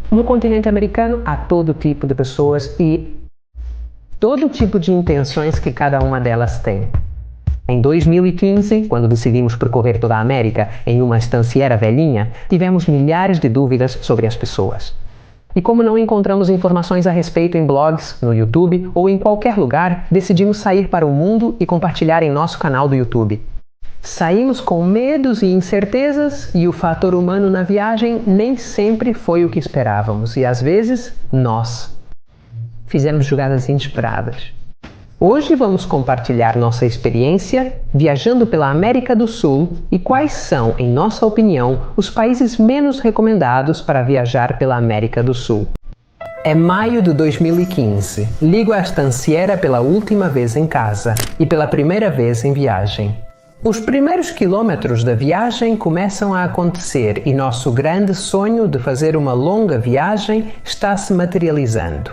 No continente americano há todo tipo de pessoas e todo tipo de intenções que cada uma delas tem. Em 2015, quando decidimos percorrer toda a América em uma estanciera velhinha, tivemos milhares de dúvidas sobre as pessoas. E como não encontramos informações a respeito em blogs, no YouTube ou em qualquer lugar, decidimos sair para o mundo e compartilhar em nosso canal do YouTube. Saímos com medos e incertezas e o fator humano na viagem nem sempre foi o que esperávamos e às vezes nós fizemos jogadas inesperadas. Hoje vamos compartilhar nossa experiência viajando pela América do Sul e quais são, em nossa opinião, os países menos recomendados para viajar pela América do Sul. É maio de 2015. Ligo a estanciera pela última vez em casa e pela primeira vez em viagem. Os primeiros quilômetros da viagem começam a acontecer e nosso grande sonho de fazer uma longa viagem está se materializando.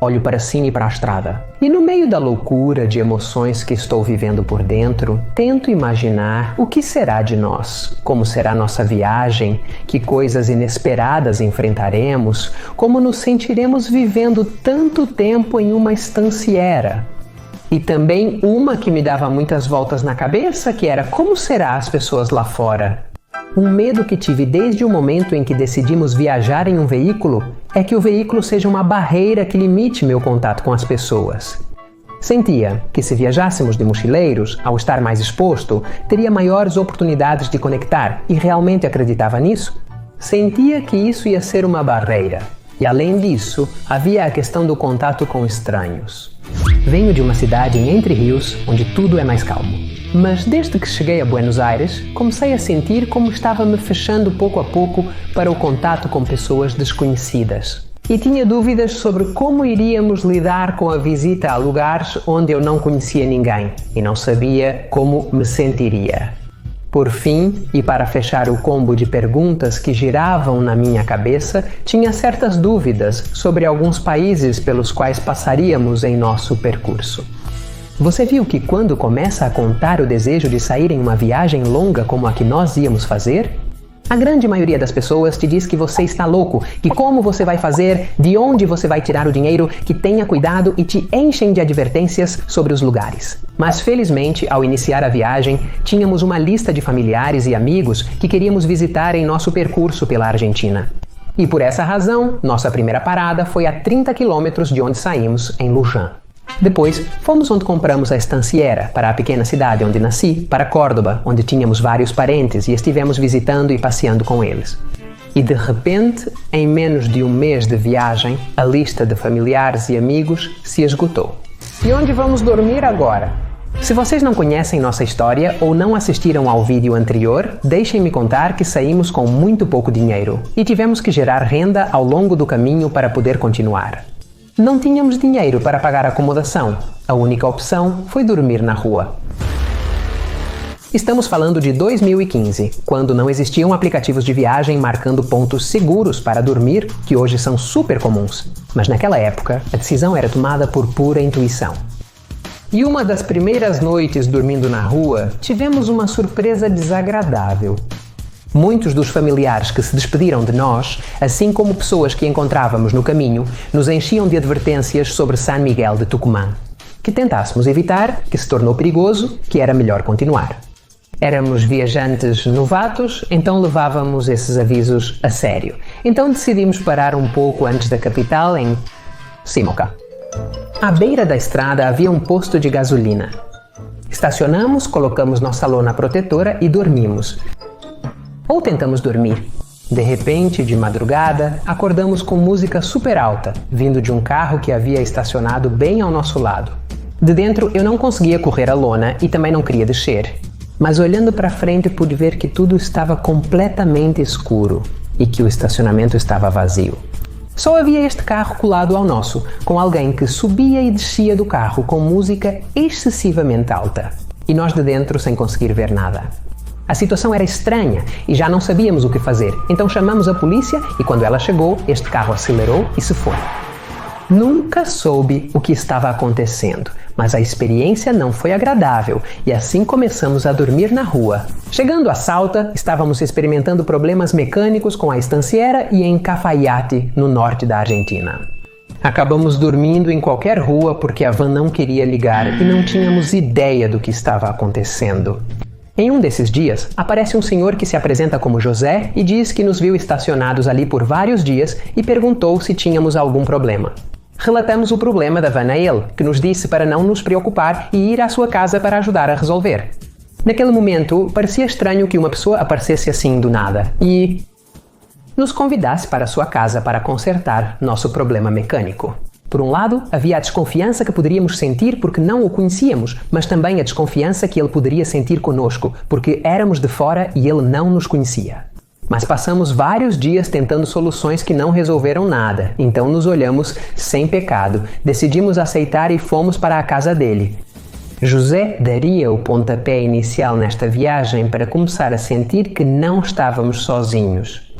Olho para cima e para a estrada. E no meio da loucura de emoções que estou vivendo por dentro, tento imaginar o que será de nós, como será nossa viagem, que coisas inesperadas enfrentaremos, como nos sentiremos vivendo tanto tempo em uma estanciera. E também uma que me dava muitas voltas na cabeça, que era como será as pessoas lá fora. Um medo que tive desde o momento em que decidimos viajar em um veículo é que o veículo seja uma barreira que limite meu contato com as pessoas. Sentia que se viajássemos de mochileiros, ao estar mais exposto, teria maiores oportunidades de conectar e realmente acreditava nisso. Sentia que isso ia ser uma barreira. E além disso, havia a questão do contato com estranhos. Venho de uma cidade em Entre Rios, onde tudo é mais calmo. Mas desde que cheguei a Buenos Aires, comecei a sentir como estava me fechando pouco a pouco para o contato com pessoas desconhecidas. E tinha dúvidas sobre como iríamos lidar com a visita a lugares onde eu não conhecia ninguém e não sabia como me sentiria. Por fim, e para fechar o combo de perguntas que giravam na minha cabeça, tinha certas dúvidas sobre alguns países pelos quais passaríamos em nosso percurso. Você viu que quando começa a contar o desejo de sair em uma viagem longa como a que nós íamos fazer? A grande maioria das pessoas te diz que você está louco, que como você vai fazer, de onde você vai tirar o dinheiro, que tenha cuidado e te enchem de advertências sobre os lugares. Mas felizmente, ao iniciar a viagem, tínhamos uma lista de familiares e amigos que queríamos visitar em nosso percurso pela Argentina. E por essa razão, nossa primeira parada foi a 30 quilômetros de onde saímos, em Luján. Depois, fomos onde compramos a estanciera, para a pequena cidade onde nasci, para Córdoba, onde tínhamos vários parentes e estivemos visitando e passeando com eles. E de repente, em menos de um mês de viagem, a lista de familiares e amigos se esgotou. E onde vamos dormir agora? Se vocês não conhecem nossa história ou não assistiram ao vídeo anterior, deixem-me contar que saímos com muito pouco dinheiro e tivemos que gerar renda ao longo do caminho para poder continuar. Não tínhamos dinheiro para pagar a acomodação. A única opção foi dormir na rua. Estamos falando de 2015, quando não existiam aplicativos de viagem marcando pontos seguros para dormir, que hoje são super comuns. Mas naquela época, a decisão era tomada por pura intuição. E uma das primeiras noites dormindo na rua, tivemos uma surpresa desagradável. Muitos dos familiares que se despediram de nós, assim como pessoas que encontrávamos no caminho, nos enchiam de advertências sobre San Miguel de Tucumán. Que tentássemos evitar, que se tornou perigoso, que era melhor continuar. Éramos viajantes novatos, então levávamos esses avisos a sério. Então decidimos parar um pouco antes da capital, em Simocá. À beira da estrada havia um posto de gasolina. Estacionamos, colocamos nossa lona protetora e dormimos. Ou tentamos dormir. De repente, de madrugada, acordamos com música super alta, vindo de um carro que havia estacionado bem ao nosso lado. De dentro eu não conseguia correr a lona e também não queria descer. Mas olhando para frente pude ver que tudo estava completamente escuro e que o estacionamento estava vazio. Só havia este carro colado ao nosso, com alguém que subia e descia do carro com música excessivamente alta. E nós de dentro sem conseguir ver nada. A situação era estranha e já não sabíamos o que fazer, então chamamos a polícia e quando ela chegou, este carro acelerou e se foi. Nunca soube o que estava acontecendo, mas a experiência não foi agradável e assim começamos a dormir na rua. Chegando a Salta, estávamos experimentando problemas mecânicos com a Estanciera e em Cafayate, no norte da Argentina. Acabamos dormindo em qualquer rua porque a van não queria ligar e não tínhamos ideia do que estava acontecendo. Em um desses dias, aparece um senhor que se apresenta como José e diz que nos viu estacionados ali por vários dias e perguntou se tínhamos algum problema. Relatamos o problema da van a ele, que nos disse para não nos preocupar e ir à sua casa para ajudar a resolver. Naquele momento, parecia estranho que uma pessoa aparecesse assim do nada e nos convidasse para a sua casa para consertar nosso problema mecânico. Por um lado, havia a desconfiança que poderíamos sentir porque não o conhecíamos, mas também a desconfiança que ele poderia sentir conosco, porque éramos de fora e ele não nos conhecia. Mas passamos vários dias tentando soluções que não resolveram nada, então nos olhamos sem pecado, decidimos aceitar e fomos para a casa dele. José daria o pontapé inicial nesta viagem para começar a sentir que não estávamos sozinhos.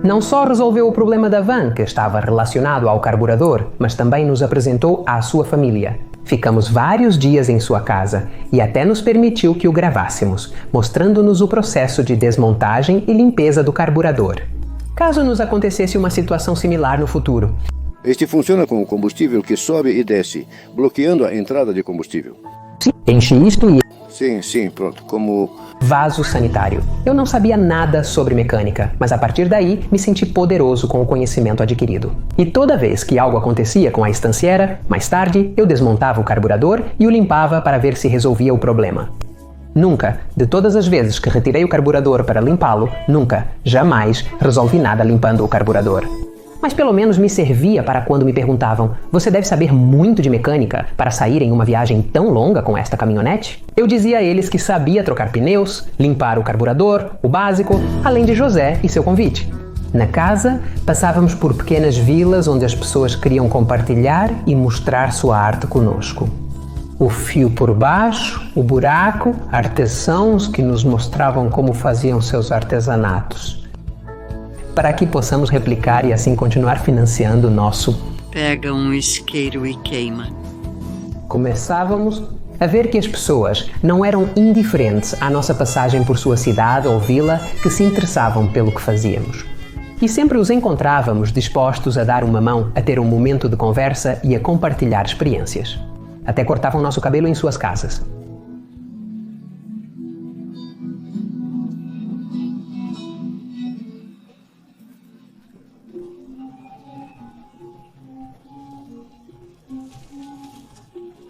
Não só resolveu o problema da van, que estava relacionado ao carburador, mas também nos apresentou à sua família. Ficamos vários dias em sua casa e até nos permitiu que o gravássemos, mostrando-nos o processo de desmontagem e limpeza do carburador. Caso nos acontecesse uma situação similar no futuro. Este funciona com o combustível que sobe e desce, bloqueando a entrada de combustível. Enche isto e... Sim, pronto, como... vaso sanitário. Eu não sabia nada sobre mecânica, mas a partir daí me senti poderoso com o conhecimento adquirido. E toda vez que algo acontecia com a Estanciera, mais tarde eu desmontava o carburador e o limpava para ver se resolvia o problema. Nunca, de todas as vezes que retirei o carburador para limpá-lo, jamais resolvi nada limpando o carburador. Mas pelo menos me servia para quando me perguntavam: você deve saber muito de mecânica para sair em uma viagem tão longa com esta caminhonete? Eu dizia a eles que sabia trocar pneus, limpar o carburador, o básico, além de José e seu convite. Na casa, passávamos por pequenas vilas onde as pessoas queriam compartilhar e mostrar sua arte conosco. O fio por baixo, o buraco, artesãos que nos mostravam como faziam seus artesanatos. Para que possamos replicar e assim continuar financiando o nosso pega um isqueiro e queima. Começávamos a ver que as pessoas não eram indiferentes à nossa passagem por sua cidade ou vila, que se interessavam pelo que fazíamos. E sempre os encontrávamos dispostos a dar uma mão, a ter um momento de conversa e a compartilhar experiências. Até cortavam nosso cabelo em suas casas.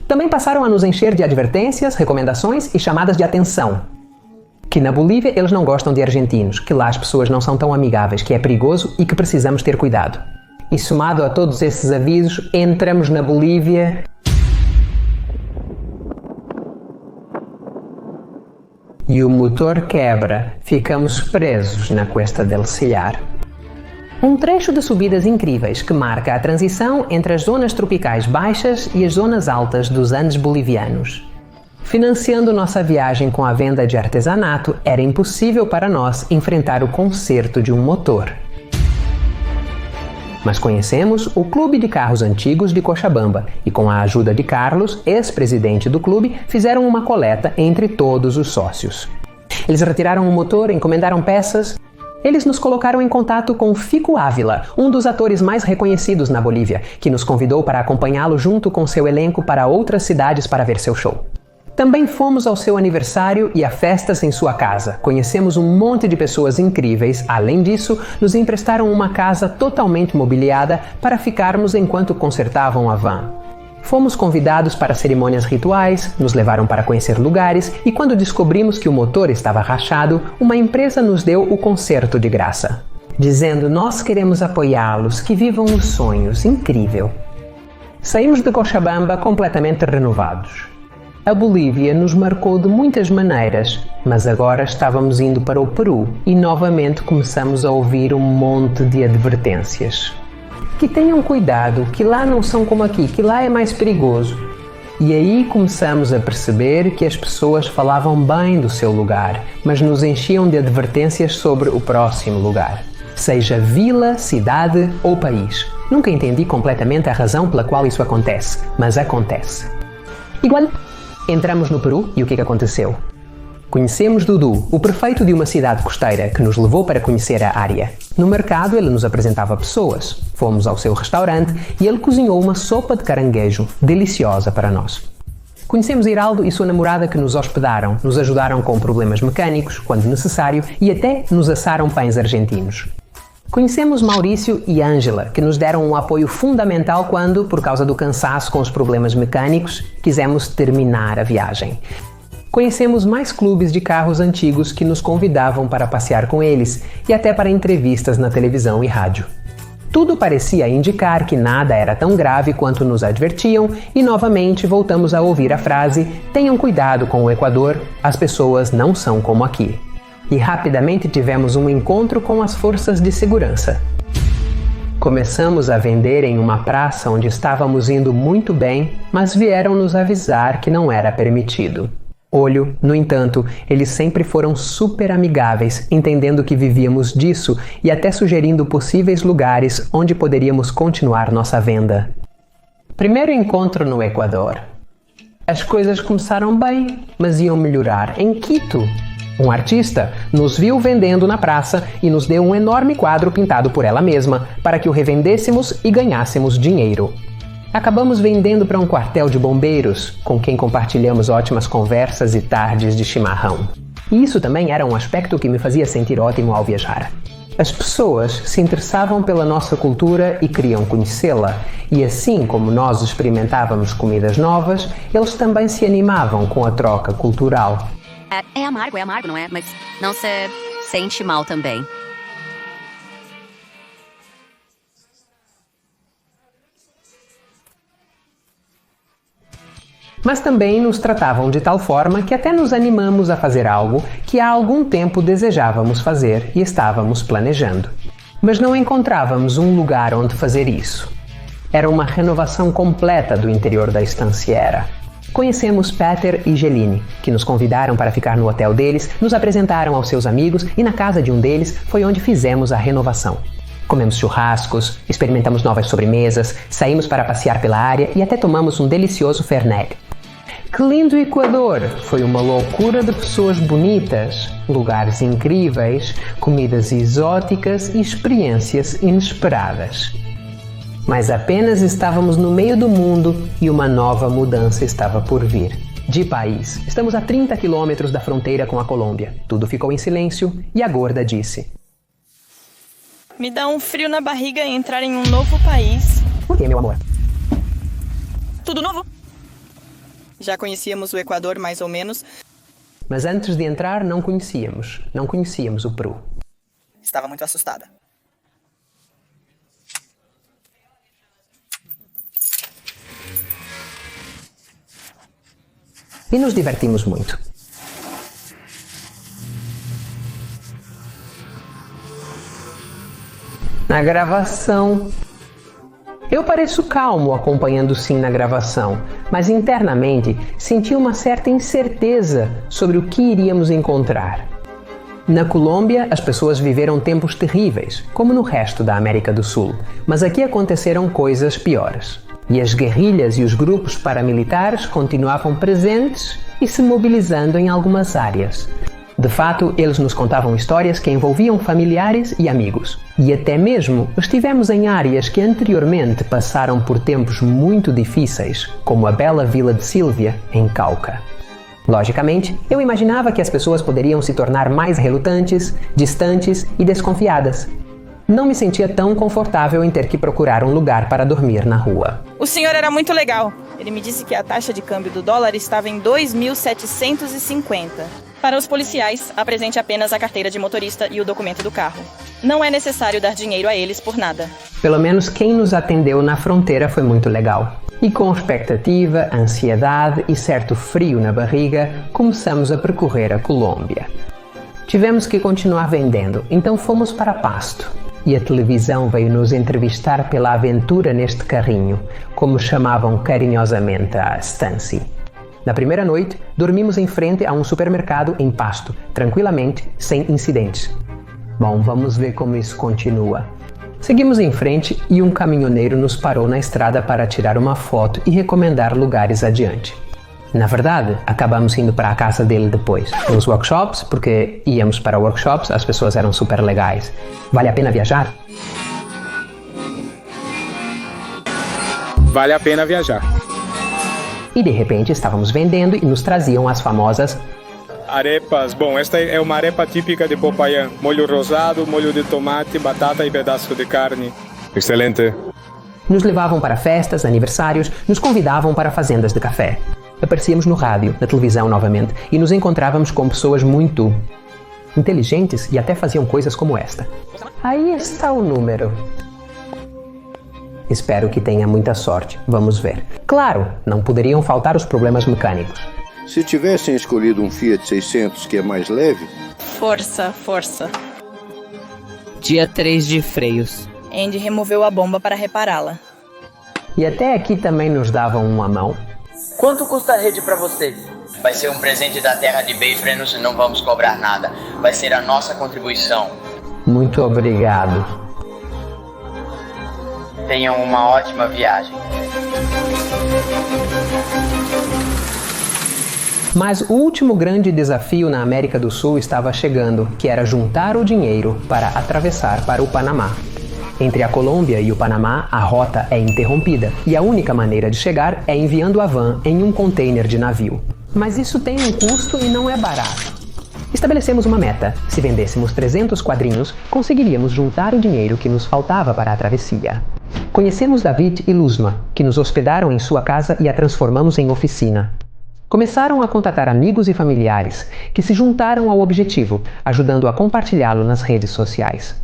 Também passaram a nos encher de advertências, recomendações e chamadas de atenção. Que na Bolívia eles não gostam de argentinos, que lá as pessoas não são tão amigáveis, que é perigoso e que precisamos ter cuidado. E somado a todos esses avisos, entramos na Bolívia e o motor quebra. Ficamos presos na Cuesta del Sillar. Um trecho de subidas incríveis que marca a transição entre as zonas tropicais baixas e as zonas altas dos Andes bolivianos. Financiando nossa viagem com a venda de artesanato, era impossível para nós enfrentar o conserto de um motor. Mas conhecemos o Clube de Carros Antigos de Cochabamba e, com a ajuda de Carlos, ex-presidente do clube, fizeram uma coleta entre todos os sócios. Eles retiraram o motor, encomendaram peças. Eles nos colocaram em contato com Fico Ávila, um dos atores mais reconhecidos na Bolívia, que nos convidou para acompanhá-lo junto com seu elenco para outras cidades para ver seu show. Também fomos ao seu aniversário e a festas em sua casa. Conhecemos um monte de pessoas incríveis. Além disso, nos emprestaram uma casa totalmente mobiliada para ficarmos enquanto consertavam a van. Fomos convidados para cerimônias rituais, nos levaram para conhecer lugares e quando descobrimos que o motor estava rachado, uma empresa nos deu o conserto de graça, dizendo: nós queremos apoiá-los, que vivam os sonhos, incrível. Saímos de Cochabamba completamente renovados. A Bolívia nos marcou de muitas maneiras, mas agora estávamos indo para o Peru e novamente começamos a ouvir um monte de advertências. Que tenham cuidado, que lá não são como aqui, que lá é mais perigoso. E aí começamos a perceber que as pessoas falavam bem do seu lugar, mas nos enchiam de advertências sobre o próximo lugar, seja vila, cidade ou país. Nunca entendi completamente a razão pela qual isso acontece, mas acontece. Igual, entramos no Peru e o que aconteceu? Conhecemos Dudu, o prefeito de uma cidade costeira, que nos levou para conhecer a área. No mercado, ele nos apresentava pessoas. Fomos ao seu restaurante e ele cozinhou uma sopa de caranguejo, deliciosa para nós. Conhecemos Iraldo e sua namorada que nos hospedaram, nos ajudaram com problemas mecânicos, quando necessário, e até nos assaram pães argentinos. Conhecemos Maurício e Ângela, que nos deram um apoio fundamental quando, por causa do cansaço com os problemas mecânicos, quisemos terminar a viagem. Conhecemos mais clubes de carros antigos que nos convidavam para passear com eles e até para entrevistas na televisão e rádio. Tudo parecia indicar que nada era tão grave quanto nos advertiam e novamente voltamos a ouvir a frase: "Tenham cuidado com o Equador, as pessoas não são como aqui." E rapidamente tivemos um encontro com as forças de segurança. Começamos a vender em uma praça onde estávamos indo muito bem, mas vieram nos avisar que não era permitido. No entanto, eles sempre foram super amigáveis, entendendo que vivíamos disso e até sugerindo possíveis lugares onde poderíamos continuar nossa venda. Primeiro encontro no Equador. As coisas começaram bem, mas iam melhorar em Quito. Um artista nos viu vendendo na praça e nos deu um enorme quadro pintado por ela mesma para que o revendêssemos e ganhássemos dinheiro. Acabamos vendendo para um quartel de bombeiros, com quem compartilhamos ótimas conversas e tardes de chimarrão. E isso também era um aspecto que me fazia sentir ótimo ao viajar. As pessoas se interessavam pela nossa cultura e queriam conhecê-la, e assim como nós experimentávamos comidas novas, eles também se animavam com a troca cultural. É amargo, não é? Mas não se sente mal também. Mas também nos tratavam de tal forma que até nos animamos a fazer algo que há algum tempo desejávamos fazer e estávamos planejando. Mas não encontrávamos um lugar onde fazer isso. Era uma renovação completa do interior da estanciera. Conhecemos Peter e Geline, que nos convidaram para ficar no hotel deles, nos apresentaram aos seus amigos e na casa de um deles foi onde fizemos a renovação. Comemos churrascos, experimentamos novas sobremesas, saímos para passear pela área e até tomamos um delicioso Fernet. Que lindo Equador! Foi uma loucura de pessoas bonitas, lugares incríveis, comidas exóticas e experiências inesperadas. Mas apenas estávamos no meio do mundo e uma nova mudança estava por vir. De país, estamos a 30 quilômetros da fronteira com a Colômbia. Tudo ficou em silêncio e a gorda disse: "Me dá um frio na barriga entrar em um novo país." "Por que, meu amor?" "Tudo novo." Já conhecíamos o Equador mais ou menos. Mas antes de entrar não conhecíamos o Peru. Estava muito assustada. E nos divertimos muito. Na gravação. Eu pareço calmo acompanhando o Sim na gravação, mas internamente senti uma certa incerteza sobre o que iríamos encontrar. Na Colômbia, as pessoas viveram tempos terríveis, como no resto da América do Sul, mas aqui aconteceram coisas piores. E as guerrilhas e os grupos paramilitares continuavam presentes e se mobilizando em algumas áreas. De fato, eles nos contavam histórias que envolviam familiares e amigos. E até mesmo estivemos em áreas que anteriormente passaram por tempos muito difíceis, como a bela vila de Sílvia, em Cauca. Logicamente, eu imaginava que as pessoas poderiam se tornar mais relutantes, distantes e desconfiadas. Não me sentia tão confortável em ter que procurar um lugar para dormir na rua. O senhor era muito legal. Ele me disse que a taxa de câmbio do dólar estava em 2.750. Para os policiais, apresente apenas a carteira de motorista e o documento do carro. Não é necessário dar dinheiro a eles por nada. Pelo menos quem nos atendeu na fronteira foi muito legal. E com expectativa, ansiedade e certo frio na barriga, começamos a percorrer a Colômbia. Tivemos que continuar vendendo, então fomos para Pasto. E a televisão veio nos entrevistar pela aventura neste carrinho, como chamavam carinhosamente a Stancy. Na primeira noite, dormimos em frente a um supermercado em Pasto, tranquilamente, sem incidentes. Bom, vamos ver como isso continua. Seguimos em frente e um caminhoneiro nos parou na estrada para tirar uma foto e recomendar lugares adiante. Na verdade, acabamos indo para a casa dele depois, nos workshops, porque íamos para workshops, as pessoas eram super legais. Vale a pena viajar? Vale a pena viajar. E de repente estávamos vendendo e nos traziam as famosas Arepas. Bom, esta é uma arepa típica de Popayán. Molho rosado, molho de tomate, batata e pedaço de carne. Excelente. Nos levavam para festas, aniversários, nos convidavam para fazendas de café. Aparecíamos no rádio, na televisão novamente, e nos encontrávamos com pessoas muito inteligentes e até faziam coisas como esta. Aí está o número. Espero que tenha muita sorte. Vamos ver. Claro, não poderiam faltar os problemas mecânicos. Se tivessem escolhido um Fiat 600 que é mais leve... Força, força. Dia 3 de freios. Andy removeu a bomba para repará-la. E até aqui também nos davam uma mão. Quanto custa a rede para vocês? Vai ser um presente da terra de Bayfrenos e não vamos cobrar nada. Vai ser a nossa contribuição. Muito obrigado. Tenham uma ótima viagem. Mas o último grande desafio na América do Sul estava chegando, que era juntar o dinheiro para atravessar para o Panamá. Entre a Colômbia e o Panamá, a rota é interrompida e a única maneira de chegar é enviando a van em um container de navio. Mas isso tem um custo e não é barato. Estabelecemos uma meta. Se vendêssemos 300 quadrinhos, conseguiríamos juntar o dinheiro que nos faltava para a travessia. Conhecemos David e Luzma, que nos hospedaram em sua casa e a transformamos em oficina. Começaram a contatar amigos e familiares, que se juntaram ao objetivo, ajudando a compartilhá-lo nas redes sociais.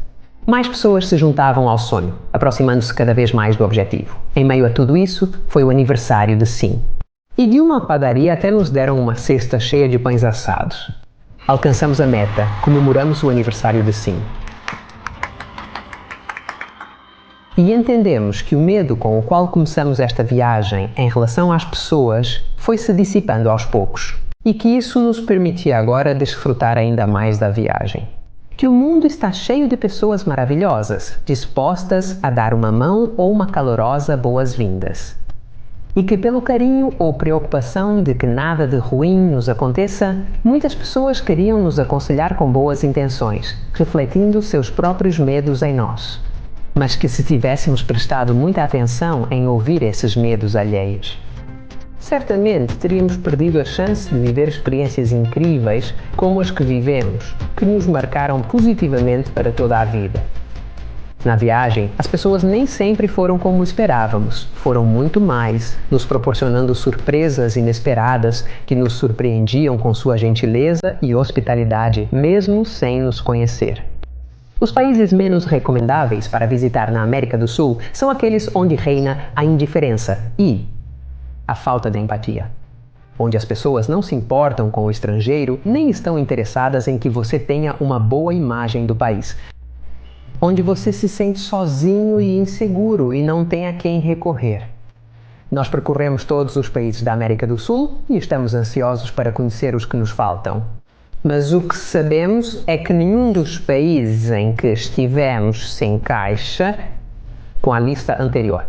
Mais pessoas se juntavam ao sonho, aproximando-se cada vez mais do objetivo. Em meio a tudo isso, foi o aniversário de Sim. E de uma padaria até nos deram uma cesta cheia de pães assados. Alcançamos a meta, comemoramos o aniversário de Sim. E entendemos que o medo com o qual começamos esta viagem em relação às pessoas foi se dissipando aos poucos. E que isso nos permitia agora desfrutar ainda mais da viagem. Que o mundo está cheio de pessoas maravilhosas, dispostas a dar uma mão ou uma calorosa boas-vindas. E que pelo carinho ou preocupação de que nada de ruim nos aconteça, muitas pessoas queriam nos aconselhar com boas intenções, refletindo seus próprios medos em nós. Mas que se tivéssemos prestado muita atenção em ouvir esses medos alheios, certamente teríamos perdido a chance de viver experiências incríveis como as que vivemos, que nos marcaram positivamente para toda a vida. Na viagem, as pessoas nem sempre foram como esperávamos, foram muito mais, nos proporcionando surpresas inesperadas que nos surpreendiam com sua gentileza e hospitalidade, mesmo sem nos conhecer. Os países menos recomendáveis para visitar na América do Sul são aqueles onde reina a indiferença e a falta de empatia. Onde as pessoas não se importam com o estrangeiro nem estão interessadas em que você tenha uma boa imagem do país. Onde você se sente sozinho e inseguro e não tem a quem recorrer. Nós percorremos todos os países da América do Sul e estamos ansiosos para conhecer os que nos faltam. Mas o que sabemos é que nenhum dos países em que estivemos se encaixa com a lista anterior.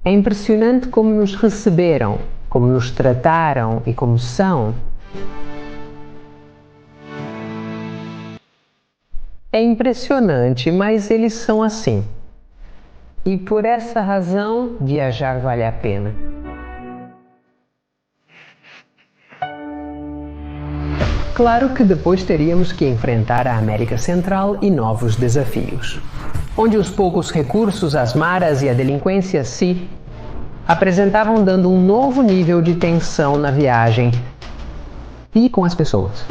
É impressionante como nos receberam, como nos trataram e como são. É impressionante, mas eles são assim. E por essa razão, viajar vale a pena. Claro que depois teríamos que enfrentar a América Central e novos desafios, onde os poucos recursos, as maras e a delinquência se apresentavam dando um novo nível de tensão na viagem e com as pessoas.